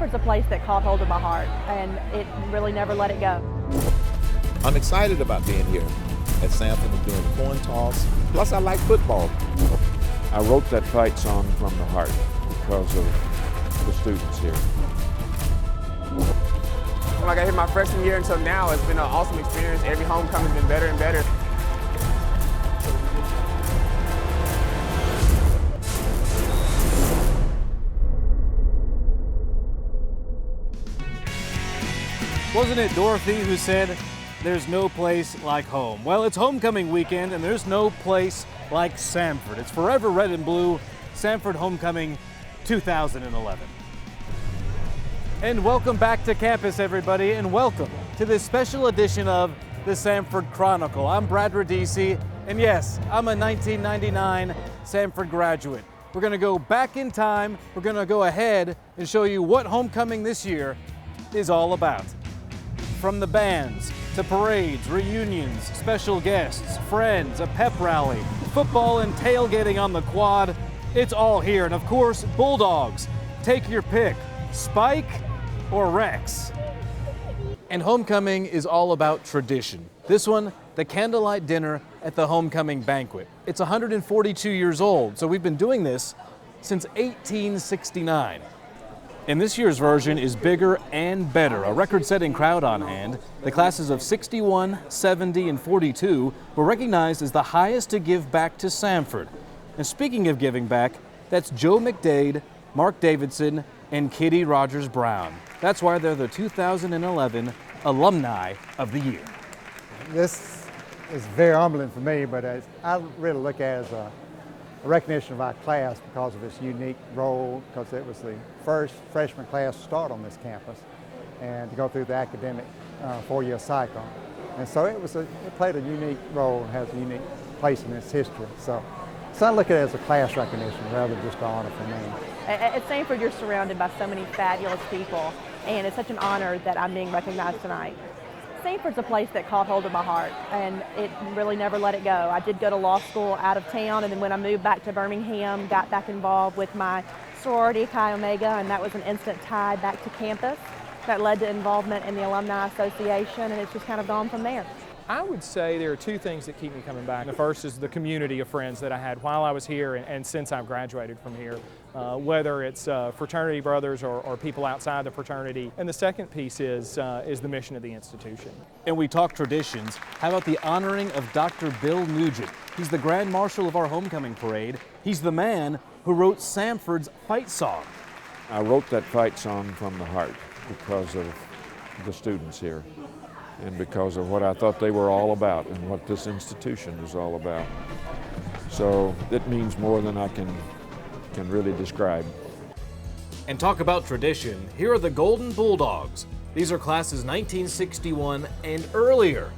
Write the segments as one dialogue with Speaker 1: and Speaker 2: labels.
Speaker 1: Samford's a place that caught hold of my heart, and it really never let it go.
Speaker 2: I'm excited about being here at Samford and doing coin toss. Plus, I like football.
Speaker 3: I wrote that fight song from the heart because of the students here.
Speaker 4: When I got here my freshman year until now, it's been an awesome experience. Every homecoming's been better and better.
Speaker 5: Wasn't it Dorothy who said, "There's no place like home"? Well, it's homecoming weekend and there's no place like Samford. It's forever red and blue, Samford Homecoming 2011. And welcome back to campus, everybody, and welcome to this special edition of the Samford Chronicle. I'm Brad Radisi, and yes, I'm a 1999 Samford graduate. We're gonna go back in time, we're gonna go ahead and show you what homecoming this year is all about. From the bands, to parades, reunions, special guests, friends, a pep rally, football and tailgating on the quad, it's all here. And of course, Bulldogs. Take your pick, Spike or Rex. And homecoming is all about tradition. This one, the candlelight dinner at the homecoming banquet. It's 142 years old, so we've been doing this since 1869. And this year's version is bigger and better. A record-setting crowd on hand. The classes of 61, 70, and 42 were recognized as the highest to give back to Samford. And speaking of giving back, that's Joe McDade, Mark Davidson, and Kitty Rogers Brown. That's why they're the 2011 Alumni of the Year.
Speaker 6: This is very humbling for me, but I really look at it as a recognition of our class because of its unique role, because it was the first freshman class to start on this campus and to go through the academic four-year cycle. And so it played a unique role and has a unique place in its history. So I look at it as a class recognition rather than just an honor for me.
Speaker 1: At Samford, you're surrounded by so many fabulous people, and it's such an honor that I'm being recognized tonight. Samford's a place that caught hold of my heart, and it really never let it go. I did go to law school out of town, and then when I moved back to Birmingham, got back involved with my sorority, Chi Omega, and that was an instant tie back to campus that led to involvement in the Alumni Association, and it's just kind of gone from there.
Speaker 7: I would say there are two things that keep me coming back. The first is the community of friends that I had while I was here and since I've graduated from here, whether it's fraternity brothers or people outside the fraternity. And the second piece is the mission of the institution.
Speaker 5: And we talk traditions. How about the honoring of Dr. Bill Nugent? He's the Grand Marshal of our homecoming parade. He's the man who wrote Samford's fight song.
Speaker 3: I wrote that fight song from the heart because of the students here and because of what I thought they were all about and what this institution is all about. So it means more than I can really describe.
Speaker 5: And talk about tradition, here are the Golden Bulldogs. These are classes 1961 and earlier.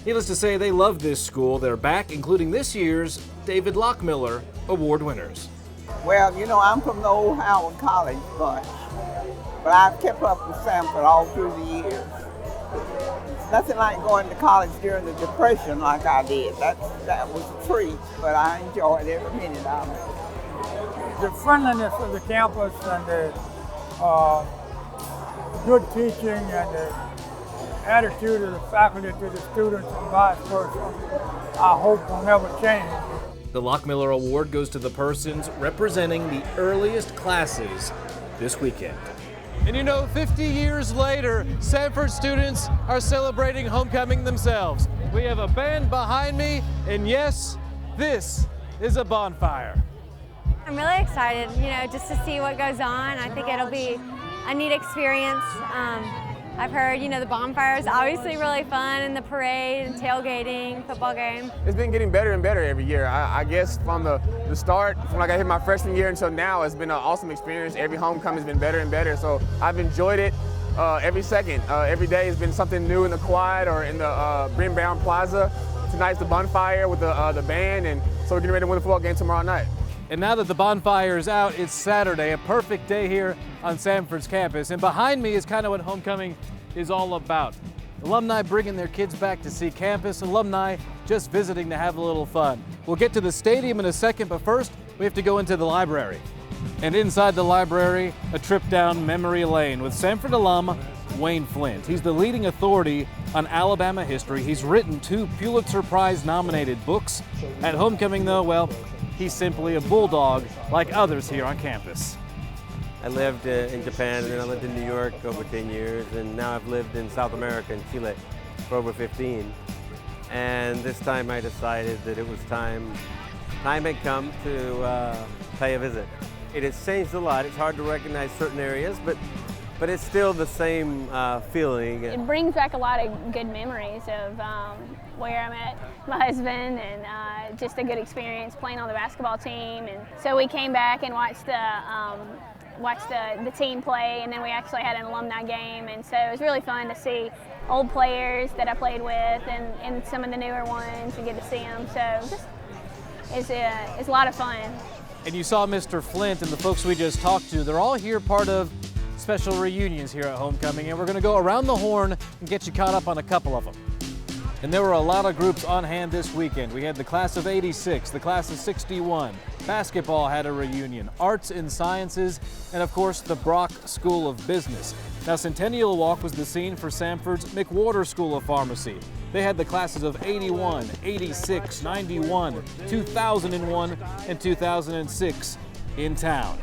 Speaker 5: Needless to say, they love this school. They're back, including this year's David Lockmiller Award winners.
Speaker 8: Well, you know, I'm from the old Howard College bunch, but I've kept up with Samford all through the years. It's nothing like going to college during the Depression like I did. That was a treat, but I enjoyed every minute of it.
Speaker 9: The friendliness of the campus and the good teaching and the attitude of the faculty to the students and vice versa, I hope will never change.
Speaker 5: The Lockmiller Award goes to the persons representing the earliest classes this weekend. And you know, 50 years later, Samford students are celebrating homecoming themselves. We have a band behind me, and yes, this is a bonfire.
Speaker 10: I'm really excited, you know, just to see what goes on. I think it'll be a neat experience. I've heard, you know, the bonfire is obviously really fun, and the parade, and tailgating, football game.
Speaker 4: It's been getting better and better every year. I guess from the start, from when I got here my freshman year until now, it's been an awesome experience. Every homecoming has been better and better, so I've enjoyed it every second. Every day has been something new in the quad or in the Brim-Bound Plaza. Tonight's the bonfire with the band, and so we're getting ready to win the football game tomorrow night.
Speaker 5: And now that the bonfire is out, it's Saturday, a perfect day here on Samford's campus. And behind me is kind of what homecoming is all about. Alumni bringing their kids back to see campus, alumni just visiting to have a little fun. We'll get to the stadium in a second, but first we have to go into the library. And inside the library, a trip down memory lane with Samford alum Wayne Flint. He's the leading authority on Alabama history. He's written 2 Pulitzer Prize nominated books. At homecoming though, well, he's simply a bulldog like others here on campus.
Speaker 11: I lived in Japan, and then I lived in New York over 10 years, and now I've lived in South America in Chile for over 15. And this time I decided that it was time had come to pay a visit. It has changed a lot. It's hard to recognize certain areas, but it's still the same feeling.
Speaker 12: It brings back a lot of good memories of where I met my husband, and just a good experience playing on the basketball team. And so we came back and watched the team play, and then we actually had an alumni game, and so it was really fun to see old players that I played with and some of the newer ones and get to see them. So just it's a lot of fun.
Speaker 5: And you saw Mr. Flint and the folks we just talked to. They're all here part of special reunions here at homecoming, and we're going to go around the horn and get you caught up on a couple of them. And there were a lot of groups on hand this weekend. We had the class of '86, the class of '61. Basketball had a reunion, arts and sciences, and of course the Brock School of Business. Now Centennial Walk was the scene for Samford's McWhorter School of Pharmacy. They had the classes of '81, '86, '91, 2001, and 2006 in town.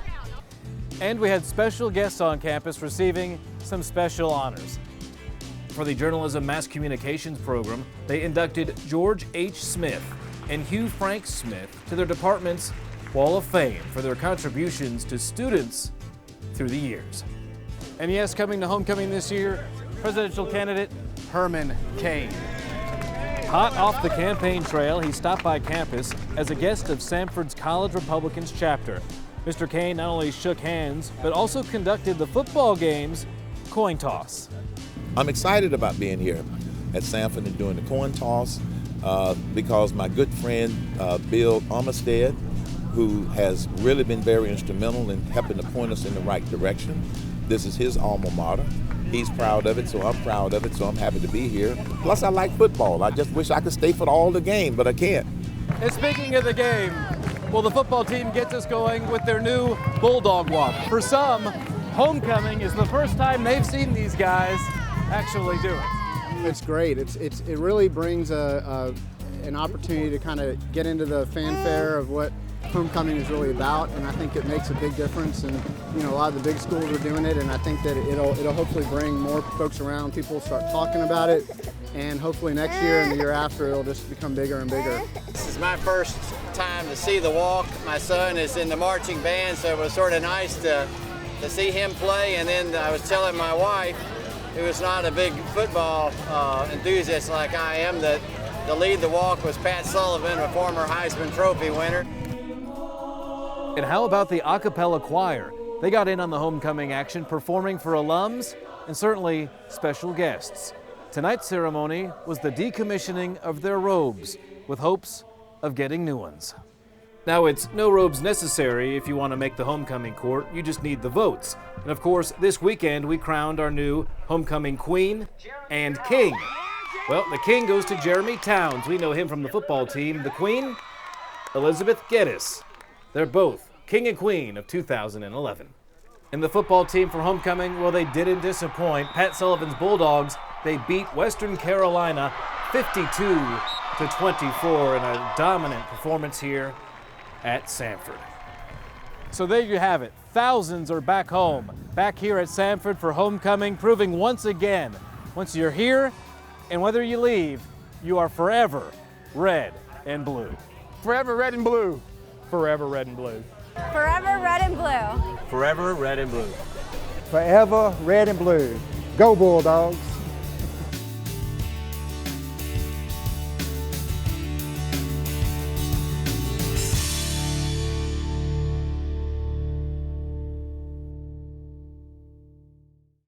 Speaker 5: And we had special guests on campus receiving some special honors. For the Journalism Mass Communications program, they inducted George H. Smith and Hugh Frank Smith to their department's Wall of Fame for their contributions to students through the years. And yes, coming to homecoming this year, presidential candidate Herman Cain. Hot off the campaign trail, he stopped by campus as a guest of Samford's College Republicans chapter. Mr. Cain not only shook hands, but also conducted the football game's coin toss.
Speaker 2: I'm excited about being here at Samford and doing the coin toss because my good friend Bill Armistead, who has really been very instrumental in helping to point us in the right direction. This is his alma mater. He's proud of it, so I'm proud of it, so I'm happy to be here. Plus, I like football. I just wish I could stay for all the game, but I can't.
Speaker 5: And speaking of the game, well, the football team gets us going with their new Bulldog Walk. For some, homecoming is the first time they've seen these guys actually do it.
Speaker 13: It's great. It really brings an opportunity to kind of get into the fanfare of what homecoming is really about, and I think it makes a big difference. And a lot of the big schools are doing it, and I think that it'll hopefully bring more folks around. People will start talking about it, and hopefully next year and the year after it'll just become bigger and bigger.
Speaker 14: This is my first time to see the walk. My son is in the marching band, so it was sort of nice to see him play. And then I was telling my wife, who is not a big football enthusiast like I am, that the lead the walk was Pat Sullivan, a former Heisman Trophy winner.
Speaker 5: And how about the a cappella choir? They got in on the homecoming action, performing for alums and certainly special guests. Tonight's ceremony was the decommissioning of their robes with hopes of getting new ones. Now, it's no robes necessary if you want to make the homecoming court. You just need the votes. And of course, this weekend we crowned our new homecoming queen and king. Well, the king goes to Jeremy Towns. We know him from the football team. The queen, Elizabeth Geddes. They're both king and queen of 2011. And the football team for homecoming, well, they didn't disappoint. Pat Sullivan's Bulldogs, they beat Western Carolina 52-24 in a dominant performance here at Samford. So there you have it. Thousands are back home, back here at Samford for homecoming, proving once again, once you're here and whether you leave, you are forever red and blue.
Speaker 7: Forever red and blue. Forever red and blue.
Speaker 10: Forever red and blue.
Speaker 11: Forever red and blue.
Speaker 6: Forever red and blue. Go Bulldogs.